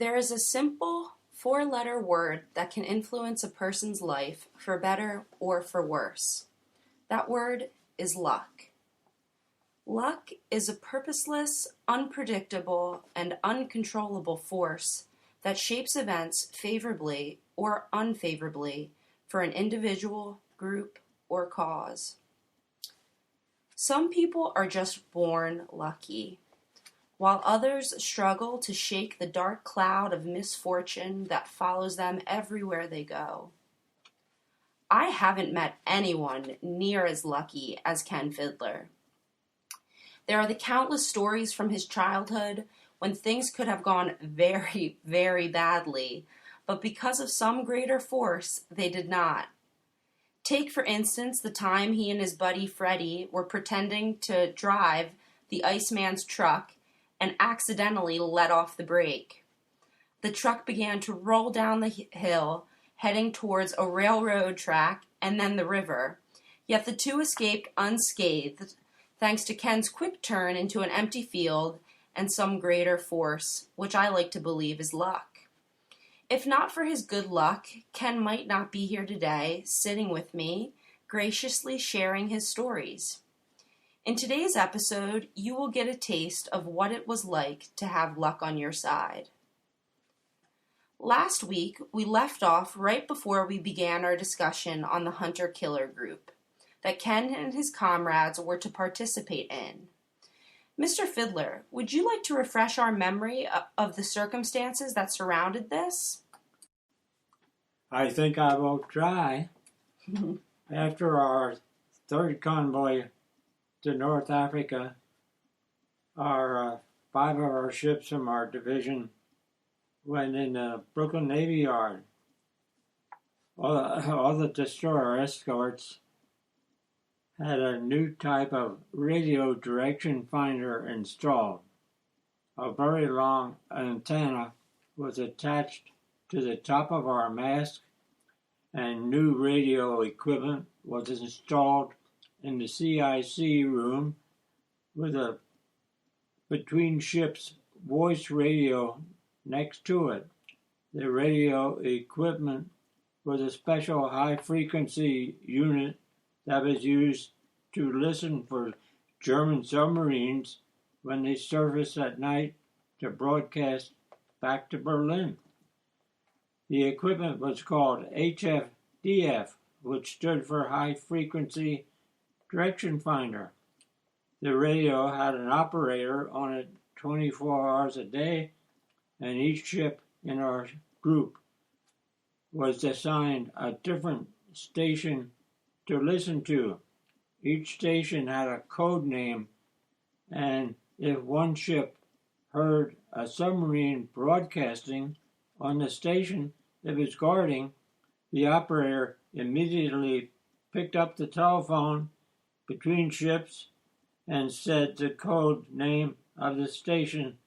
There is a simple four-letter word that can influence a person's life for better or for worse. That word is luck. Luck is a purposeless, unpredictable, and uncontrollable force that shapes events favorably or unfavorably for an individual, group, or cause. Some people are just born lucky, while others struggle to shake the dark cloud of misfortune that follows them everywhere they go. I haven't met anyone near as lucky as Ken Fidler. There are the countless stories from his childhood when things could have gone very, very badly, but because of some greater force, they did not. Take, for instance, the time he and his buddy Freddie were pretending to drive the Iceman's truck and accidentally let off the brake. The truck began to roll down the hill, heading towards a railroad track and then the river, yet the two escaped unscathed, thanks to Ken's quick turn into an empty field and some greater force, which I like to believe is luck. If not for his good luck, Ken might not be here today, sitting with me, graciously sharing his stories. In today's episode, you will get a taste of what it was like to have luck on your side. Last week, we left off right before we began our discussion on the hunter-killer group that Ken and his comrades were to participate in. Mr. Fidler, would you like to refresh our memory of the circumstances that surrounded this? I think I will try. After our third convoy to North Africa, our 5 of our ships from our division went in the Brooklyn Navy Yard. All the destroyer escorts had a new type of radio direction finder installed. A very long antenna was attached to the top of our mast, and new radio equipment was installed in the CIC room with a between ships voice radio next to it. The radio equipment was a special high-frequency unit that was used to listen for German submarines when they surfaced at night to broadcast back to Berlin. The equipment was called HFDF, which stood for High Frequency Direction Finder. The radio had an operator on it 24 hours a day, and each ship in our group was assigned a different station to listen to. Each station had a code name, and if one ship heard a submarine broadcasting on the station it was guarding, the operator immediately picked up the telephone between ships and said the code name of the station,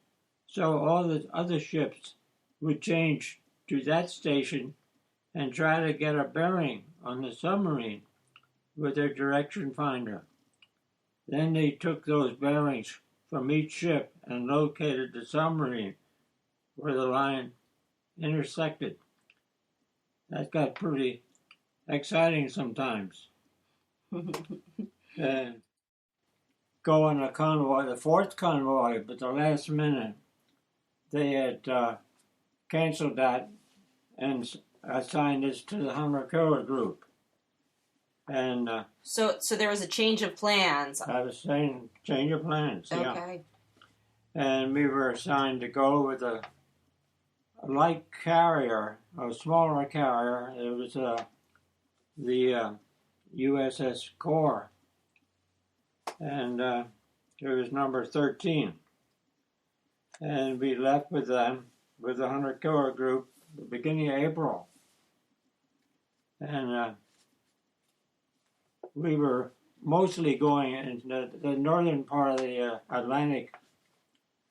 so all the other ships would change to that station and try to get a bearing on the submarine with their direction finder. Then they took those bearings from each ship and located the submarine where the line intersected. That got pretty exciting sometimes. And go on a convoy, the fourth convoy, but the last minute they had canceled that and assigned us to the hunter-killer group. And So there was a change of plans. I was saying change of plans. Okay. Yeah. And we were assigned to go with a light carrier, a smaller carrier. It was the USS Core, and it was number 13. And we left with them, with the hunter-killer group, the beginning of April. And we were mostly going in the northern part of the Atlantic,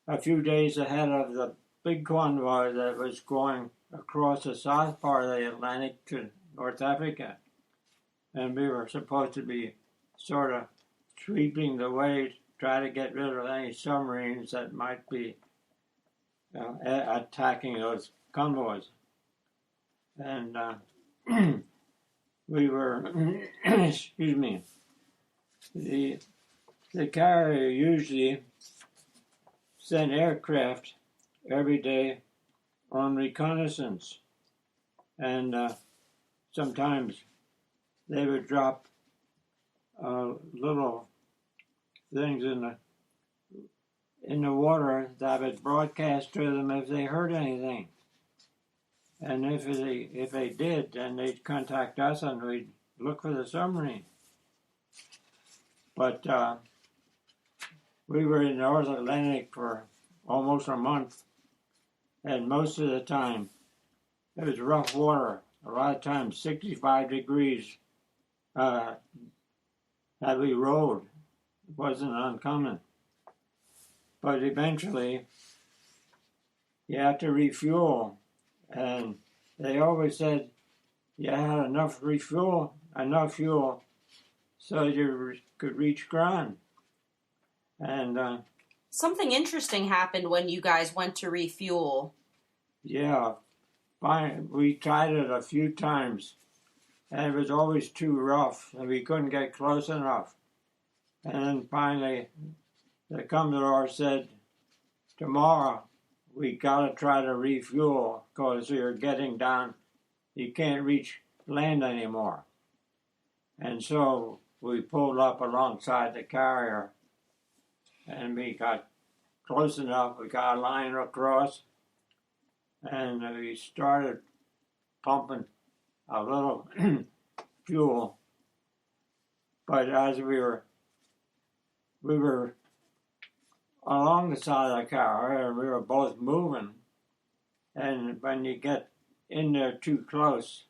a few days ahead of the big convoy that was going across the south part of the Atlantic to North Africa. And we were supposed to be sort of sweeping the way, try to get rid of any submarines that might be attacking those convoys. And we were, excuse me, the carrier usually sent aircraft every day on reconnaissance. And sometimes they would drop little things in the water that would broadcast to them if they heard anything. And if they did, then they'd contact us and we'd look for the submarine. But we were in the North Atlantic for almost a month, and most of the time it was rough water. A lot of times 65 degrees that we rode. It wasn't uncommon. But eventually you have to refuel. And they always said you had enough fuel so you could reach ground. And something interesting happened when you guys went to refuel. Yeah, we tried it a few times, and it was always too rough, and we couldn't get close enough. And then finally, the Commodore said, tomorrow, we got to try to refuel because you're getting down. You can't reach land anymore. And so we pulled up alongside the carrier and we got close enough. We got a line across and we started pumping a little fuel. But as we were along the side of the car, and we were both moving. And when you get in there too close,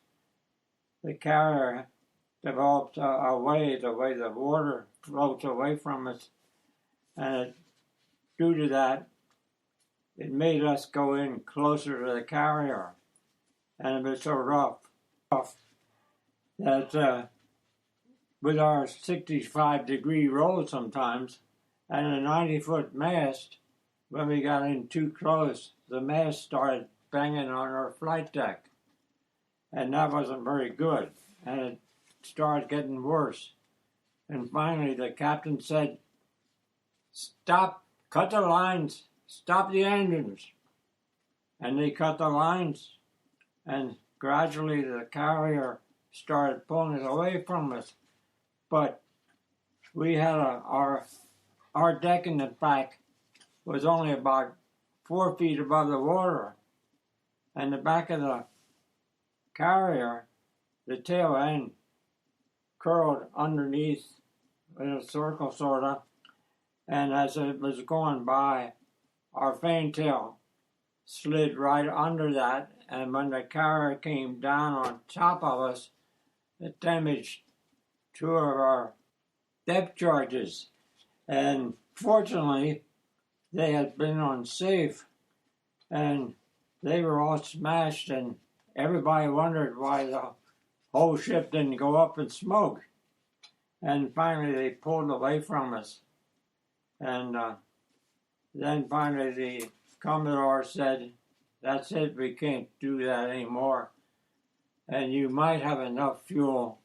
the carrier develops a way, the way the water floats away from us. And due to that, it made us go in closer to the carrier. And it was so rough that with our 65-degree roll sometimes, and a 90-foot mast, when we got in too close, the mast started banging on our flight deck. And that wasn't very good. And it started getting worse. And finally, the captain said, stop, cut the lines, stop the engines. And they cut the lines. And gradually, the carrier started pulling it away from us. But we had our deck in the back was only about 4 feet above the water. And the back of the carrier, the tail end, curled underneath in a circle, sort of. And as it was going by, our fantail slid right under that. And when the carrier came down on top of us, it damaged 2 of our depth charges. And fortunately, they had been unsafe, and they were all smashed, and everybody wondered why the whole ship didn't go up in smoke. And finally, they pulled away from us. And then finally, the Commodore said, that's it, we can't do that anymore. And you might have enough fuel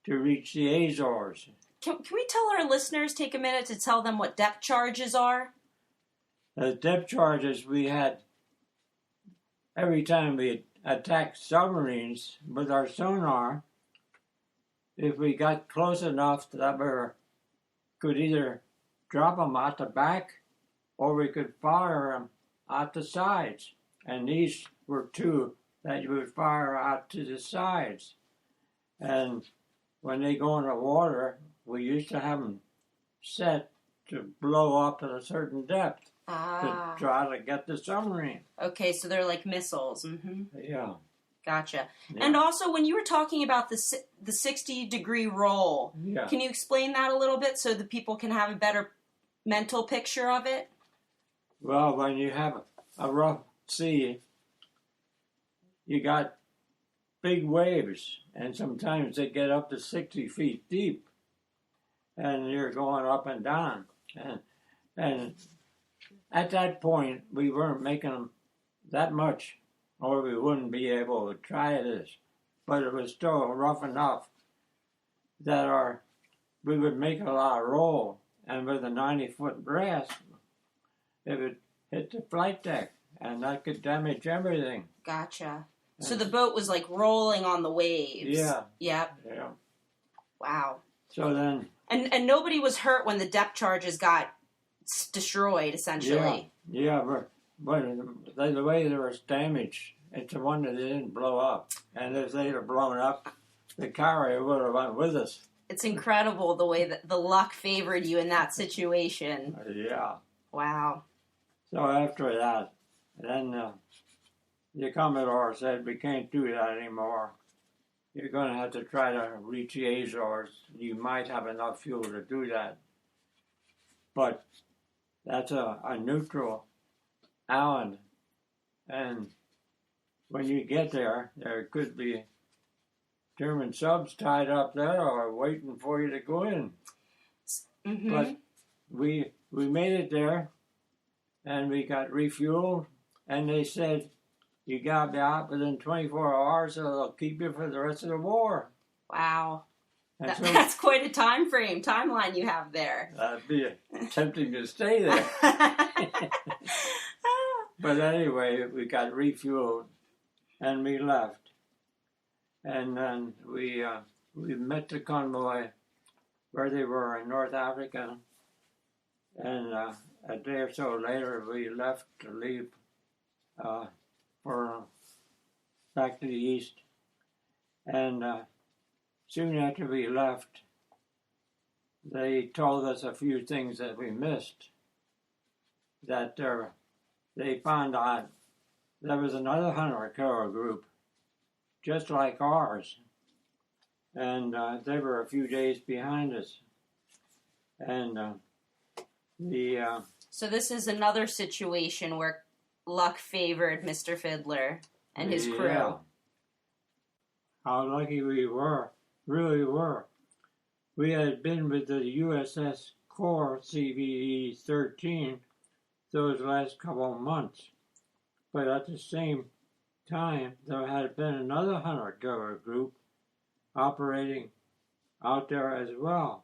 to reach the Azores. Can we tell our listeners, take a minute to tell them what depth charges are? The depth charges we had every time we attacked submarines with our sonar, if we got close enough that we could either drop them out the back or we could fire them out the sides. And these were 2 that you would fire out to the sides. And when they go in the water, we used to have them set to blow up at a certain depth to try to get the submarine. Okay, so they're like missiles. Mm-hmm. Yeah. Gotcha. Yeah. And also, when you were talking about the 60-degree roll, can you explain that a little bit so the people can have a better mental picture of it? Well, when you have a rough sea, you got big waves, and sometimes they get up to 60 feet deep, and you're going up and down. And at that point, we weren't making that much, or we wouldn't be able to try this. But it was still rough enough that we would make a lot of roll, and with a 90-foot brass, it would hit the flight deck, and that could damage everything. Gotcha. So the boat was like rolling on the waves. Yeah. Yep. Yeah. Wow. So then... And nobody was hurt when the depth charges got destroyed, essentially. Yeah, but the way there was damage, it's the one that didn't blow up. And if they'd have blown up, the carrier would have went with us. It's incredible the way that the luck favored you in that situation. Yeah. Wow. So after that, then the Commodore said, we can't do that anymore. You're going to have to try to reach the Azores. You might have enough fuel to do that. But that's a neutral island. And when you get there, there could be German subs tied up there or waiting for you to go in. Mm-hmm. But we made it there, and we got refueled, and they said, you got to be out within 24 hours, or they'll keep you for the rest of the war. Wow. So, that's quite a timeline you have there. That'd be tempting to stay there. But anyway, we got refueled, and we left. And then we met the convoy where they were in North Africa. And a day or so later, we left to leave for back to the east. And soon after we left, they told us a few things that we missed. That they found out there was another hunter-killer group just like ours, and they were a few days behind us. And so this is another situation where luck favored Mr. Fidler and his crew. Yeah. How lucky we were, really were. We had been with the USS Core CVE-13 those last couple of months, but at the same time, there had been another hunter-killer group operating out there as well.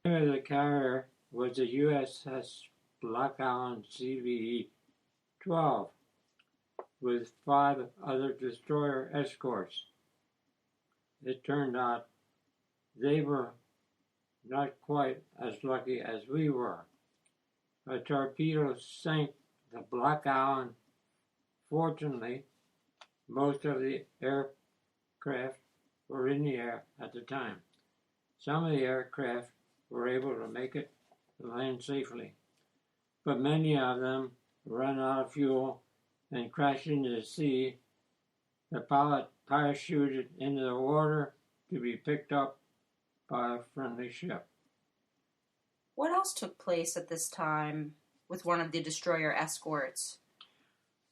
The name of the carrier was the USS Block Island CVE-12 with 5 other destroyer escorts. It turned out they were not quite as lucky as we were. A torpedo sank the Block Island. Fortunately, most of the aircraft were in the air at the time. Some of the aircraft were able to make it to land safely, but many of them ran out of fuel and crashed into the sea. The pilot parachuted into the water to be picked up by a friendly ship. What else took place at this time with one of the destroyer escorts?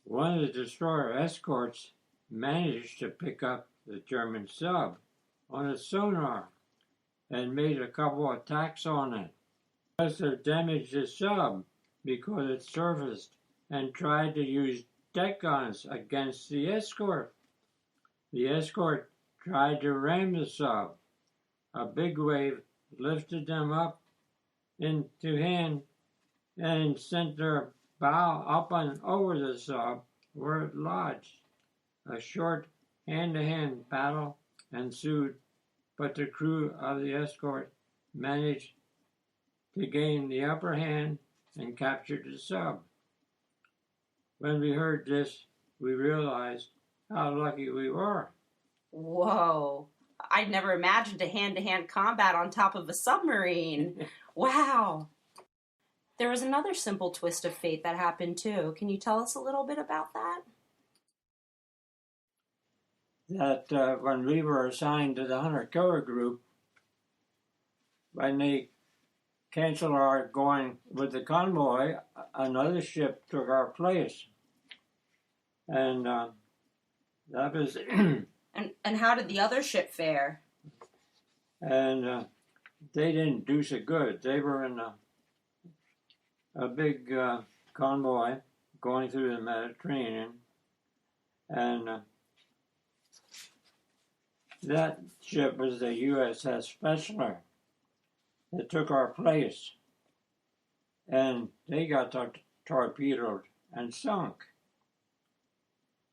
One of the destroyer escorts managed to pick up the German sub on its sonar and made a couple attacks on it. It must have damaged the sub because it surfaced and tried to use deck guns against the escort. The escort tried to ram the sub. A big wave lifted them up into hand and sent their bow up and over the sub where it lodged. A short hand-to-hand battle ensued, but the crew of the escort managed to gain the upper hand and captured the sub. When we heard this, we realized how lucky we were. Whoa. I'd never imagined a hand-to-hand combat on top of a submarine. Wow. There was another simple twist of fate that happened too. Can you tell us a little bit about that? That when we were assigned to the hunter-killer group, when they canceled our going with the convoy, another ship took our place. And that was... And how did the other ship fare? And they didn't do so good. They were in a big convoy going through the Mediterranean, and that ship was the USS Fidler. It took our place, and they got torpedoed and sunk.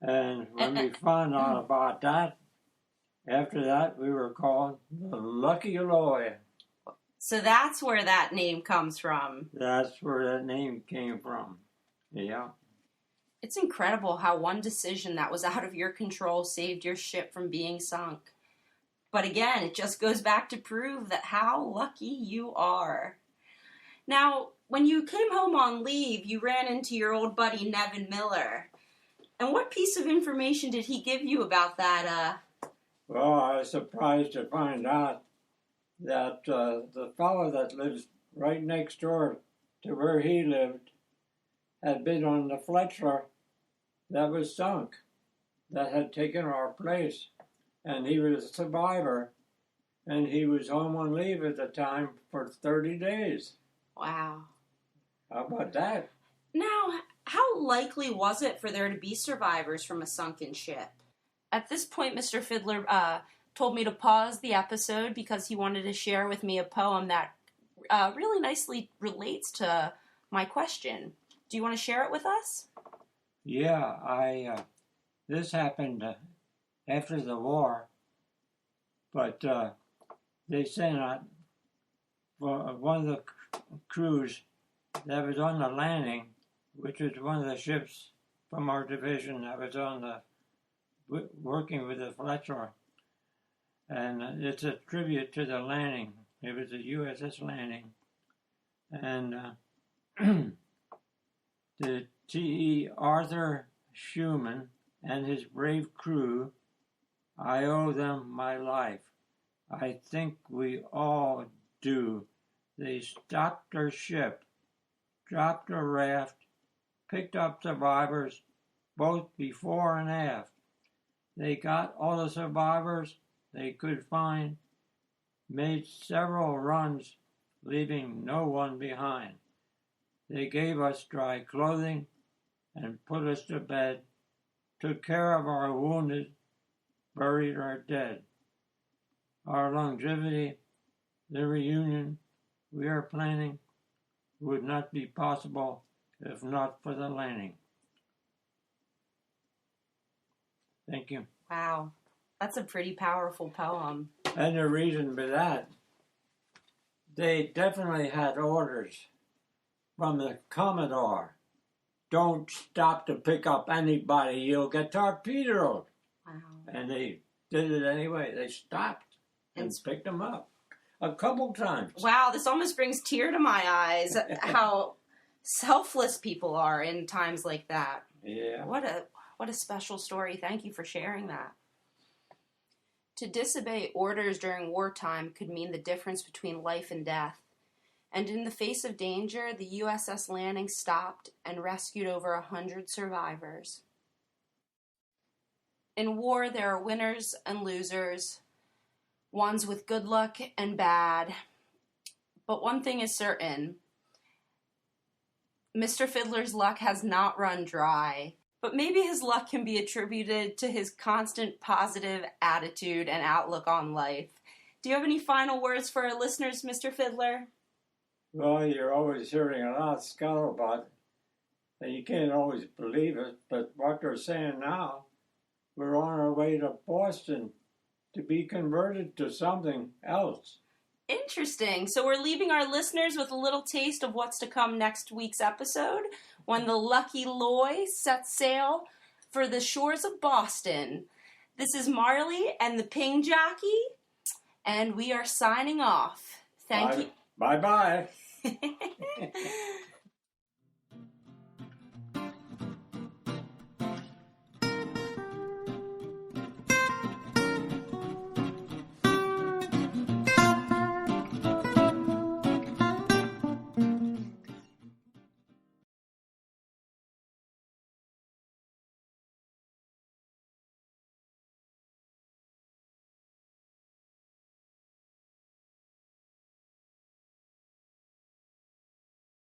And when we found out about that, after that we were called the Lucky Loy. So that's where that name comes from. That's where that name came from. Yeah. It's incredible how one decision that was out of your control saved your ship from being sunk. But again, it just goes back to prove that how lucky you are. Now, when you came home on leave, you ran into your old buddy Nevin Miller. And what piece of information did he give you about that? Well, I was surprised to find out that the fellow that lives right next door to where he lived had been on the Fidler that was sunk, that had taken our place. And he was a survivor, and he was home on leave at the time for 30 days. Wow. How about that? Now, how likely was it for there to be survivors from a sunken ship? At this point, Mr. Fidler told me to pause the episode because he wanted to share with me a poem that really nicely relates to my question. Do you want to share it with us? Yeah, this happened after the war, but they sent out one of the crews that was on the landing, which was one of the ships from our division that was on the working with the Fidler, and it's a tribute to the landing. It was a USS landing, and the T.E. Arthur Schumann and his brave crew, I owe them my life. I think we all do. They stopped their ship, dropped a raft, picked up survivors, both before and aft. They got all the survivors they could find, made several runs, leaving no one behind. They gave us dry clothing and put us to bed, took care of our wounded, buried our dead. Our longevity, the reunion we are planning, would not be possible if not for the landing. Thank you. Wow, that's a pretty powerful poem. And the reason for that, they definitely had orders from the Commodore. Don't stop to pick up anybody, you'll get torpedoed. Wow. And they did it anyway. They stopped and picked them up a couple times. Wow, this almost brings tear to my eyes, how selfless people are in times like that. Yeah. What a special story. Thank you for sharing that. To disobey orders during wartime could mean the difference between life and death. And in the face of danger, the USS Landing stopped and rescued over 100 survivors. In war, there are winners and losers, ones with good luck and bad. But one thing is certain, Mr. Fidler's luck has not run dry. But maybe his luck can be attributed to his constant positive attitude and outlook on life. Do you have any final words for our listeners, Mr. Fidler? Well, you're always hearing a lot of scuttlebutt, and you can't always believe it, but what they're saying now, we're on our way to Boston to be converted to something else. Interesting. So we're leaving our listeners with a little taste of what's to come next week's episode, when the Lucky Loy sets sail for the shores of Boston. This is Marley and the Ping Jockey, and we are signing off. Thank you. Bye-bye.